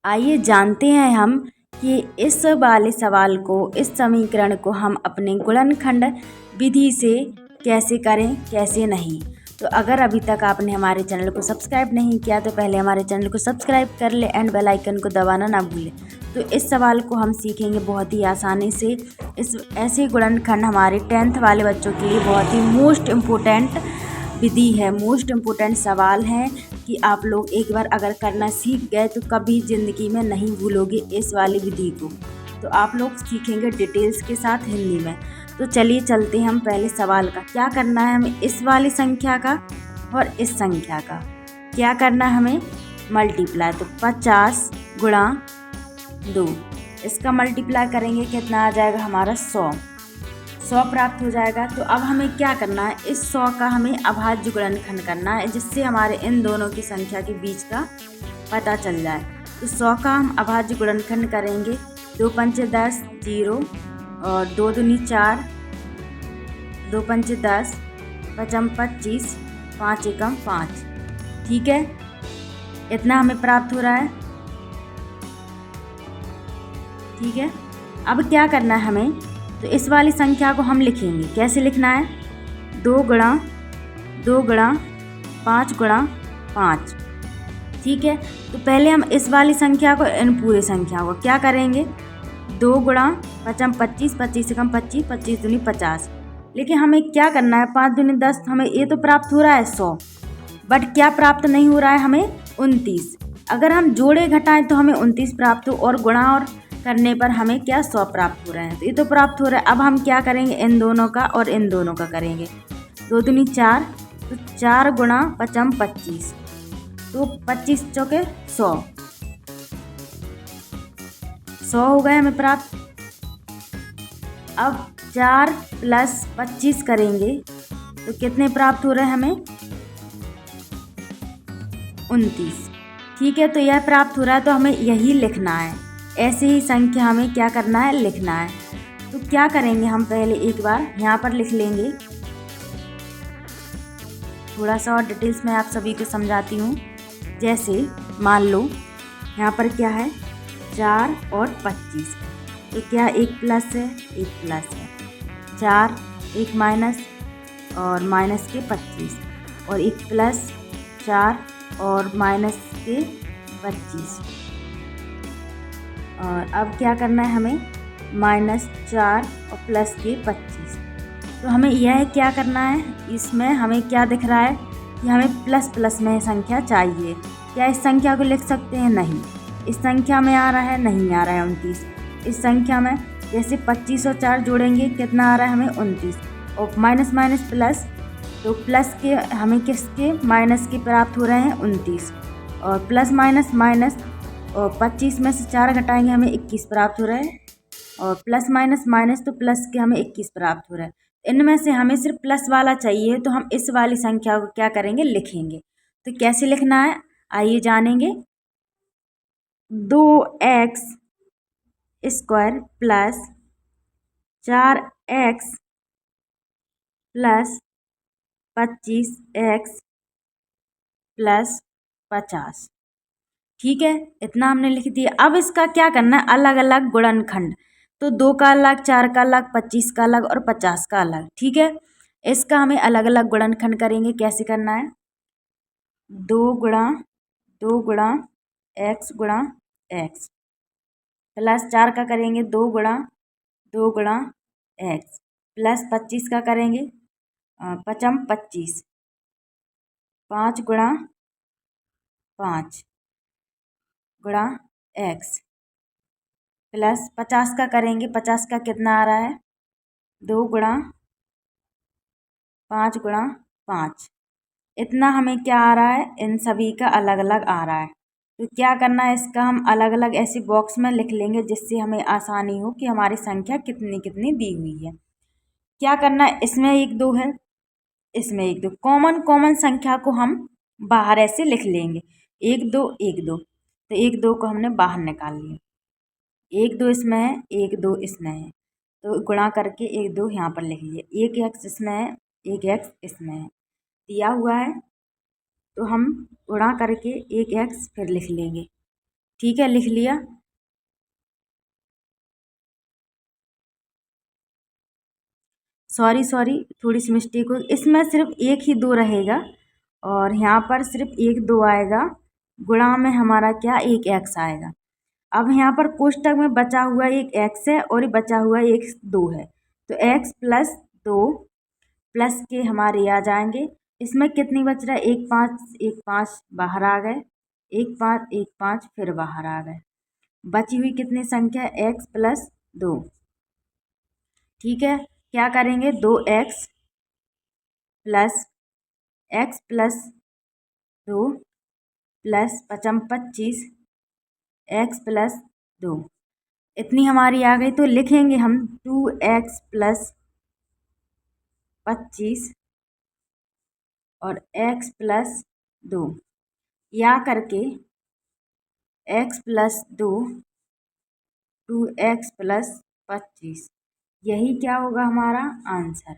आइए जानते हैं हम कि इस वाले सवाल को, इस समीकरण को हम अपने गुणनखंड विधि से कैसे करें, कैसे नहीं। तो अगर अभी तक आपने हमारे चैनल को सब्सक्राइब नहीं किया तो पहले हमारे चैनल को सब्सक्राइब कर ले एंड बेल आइकन को दबाना ना भूलें। तो इस सवाल को हम सीखेंगे बहुत ही आसानी से। इस ऐसे गुणनखंड हमारे 10th वाले बच्चों के लिए बहुत ही मोस्ट इम्पोर्टेंट विधि है, मोस्ट इम्पोर्टेंट सवाल है कि आप लोग एक बार अगर करना सीख गए तो कभी ज़िंदगी में नहीं भूलोगे इस वाली विधि को। तो आप लोग सीखेंगे डिटेल्स के साथ हिंदी में। तो चलिए चलते हैं हम पहले सवाल का। क्या करना है हमें इस वाली संख्या का और इस संख्या का क्या करना है हमें मल्टीप्लाई। तो 50 गुणा 2, इसका मल्टीप्लाई करेंगे कितना आ जाएगा हमारा 100 प्राप्त हो जाएगा। तो अब हमें क्या करना है, इस 100 का हमें अभाज्य गुणनखंड करना है जिससे हमारे इन दोनों की संख्या के बीच का पता चल जाए। तो 100 का हम अभाज्य गुणनखंड करेंगे। 2 पंचे 10 0 और 2 दूनी 4, 2 पंचे 10, 5 25, 5 एकम 5। ठीक है, इतना हमें प्राप्त हो रहा है। ठीक है, अब क्या करना है हमें, तो इस वाली संख्या को हम लिखेंगे। कैसे लिखना है, 2 गुणा 5 गुणा 5। ठीक है, तो पहले हम इस वाली संख्या को, इन पूरी संख्या को क्या करेंगे, 2 गुणा 5 25, 25 एकम 25, 25 दूनी 50। लेकिन हमें क्या करना है, 5 दूनी 10, हमें ये तो प्राप्त हो रहा है 100, बट क्या प्राप्त नहीं हो रहा है हमें 29। अगर हम जोड़े घटाएं तो हमें 29 प्राप्त हो, और गुणा और करने पर हमें क्या 100 प्राप्त हो रहे हैं। तो ये तो प्राप्त हो रहा है। अब हम क्या करेंगे, इन दोनों का और इन दोनों का करेंगे। 2 दूनी 4, तो 4 गुणा 5 25, तो 25 चौके 100 हो गए हमें प्राप्त। अब 4 + 25 करेंगे तो कितने प्राप्त हो रहे हैं हमें, 29। ठीक है, तो यह प्राप्त हो रहा है, तो हमें यही लिखना है। ऐसे ही संख्या हमें क्या करना है, लिखना है। तो क्या करेंगे हम, पहले एक बार यहाँ पर लिख लेंगे। थोड़ा सा और डिटेल्स में आप सभी को समझाती हूँ। जैसे मान लो यहाँ पर क्या है, 4 और 25, तो क्या एक प्लस है, एक प्लस है। 4 एक माइनस और माइनस के 25, और एक प्लस 4 और माइनस के 25। और अब क्या करना है हमें, -4 और प्लस के 25। तो हमें यह क्या करना है, इसमें हमें क्या दिख रहा है कि हमें प्लस प्लस में संख्या चाहिए। क्या इस संख्या को लिख सकते हैं, नहीं। इस संख्या में आ रहा है, नहीं आ रहा है 29। इस संख्या में जैसे 25 और 4 जोड़ेंगे कितना आ रहा है हमें 29, और माइनस माइनस प्लस, तो प्लस के हमें किसके, माइनस के प्राप्त हो रहे हैं 29, और प्लस माइनस माइनस, और 25 में से 4 घटाएंगे हमें 21 प्राप्त हो रहा है, और प्लस माइनस माइनस, तो प्लस के हमें 21 प्राप्त हो रहा है। इनमें से हमें सिर्फ प्लस वाला चाहिए, तो हम इस वाली संख्या को क्या करेंगे, लिखेंगे। तो कैसे लिखना है, आइए जानेंगे। 2x square plus 4x plus 25x plus 50। ठीक है, इतना हमने लिख दिया। अब इसका क्या करना है, अलग अलग गुणनखंड। तो 2 का अलग, 4 का अलग, 25 का अलग और 50 का अलग। ठीक है, इसका हमें अलग अलग गुणनखंड करेंगे। कैसे करना है, 2 गुणा x गुणा x प्लस 4 का करेंगे 2 गुणा x प्लस 25 का करेंगे 5 25, 5 गुणा 5 गुणा x प्लस 50 का करेंगे। 50 का कितना आ रहा है, 2 गुणा 5 गुणा 5। इतना हमें क्या आ रहा है, इन सभी का अलग अलग आ रहा है। तो क्या करना है, इसका हम अलग अलग ऐसे बॉक्स में लिख लेंगे जिससे हमें आसानी हो कि हमारी संख्या कितनी कितनी दी हुई है। क्या करना है, इसमें 1 2 है, इसमें 1 2, कॉमन संख्या को हम बाहर ऐसे लिख लेंगे। 1 2 1 2, तो 1 2 को हमने बाहर निकाल लिया। 1 2 इसमें है, 1 2 इसमें है, तो गुणा करके 1 2 यहाँ पर लिख लिया। 1 x इसमें है, 1 x इसमें है, दिया हुआ है, तो हम गुणा करके 1 x फिर लिख लेंगे। ठीक है, लिख लिया। सॉरी थोड़ी सी मिस्टेक हो, इसमें सिर्फ एक ही दो रहेगा और यहाँ पर सिर्फ एक दो आएगा, गुणा में हमारा क्या एक एक्स आएगा। अब यहाँ पर कोष्टक में बचा हुआ एक एक्स है और बचा हुआ एक दो है, तो एक्स प्लस दो प्लस के हमारे आ जाएंगे। इसमें कितनी बच रहा है, एक पाँच बाहर आ गए, एक पाँच फिर बाहर आ गए, बची हुई कितनी संख्या, एक्स प्लस दो। ठीक है, क्या करेंगे, दो एक्स प्लस दो प्लस पचम 25 एक्स प्लस दो, इतनी हमारी आ गई। तो लिखेंगे हम 2x प्लस 25 और x प्लस दो, या करके x प्लस दो 2x प्लस 25, यही क्या होगा हमारा आंसर।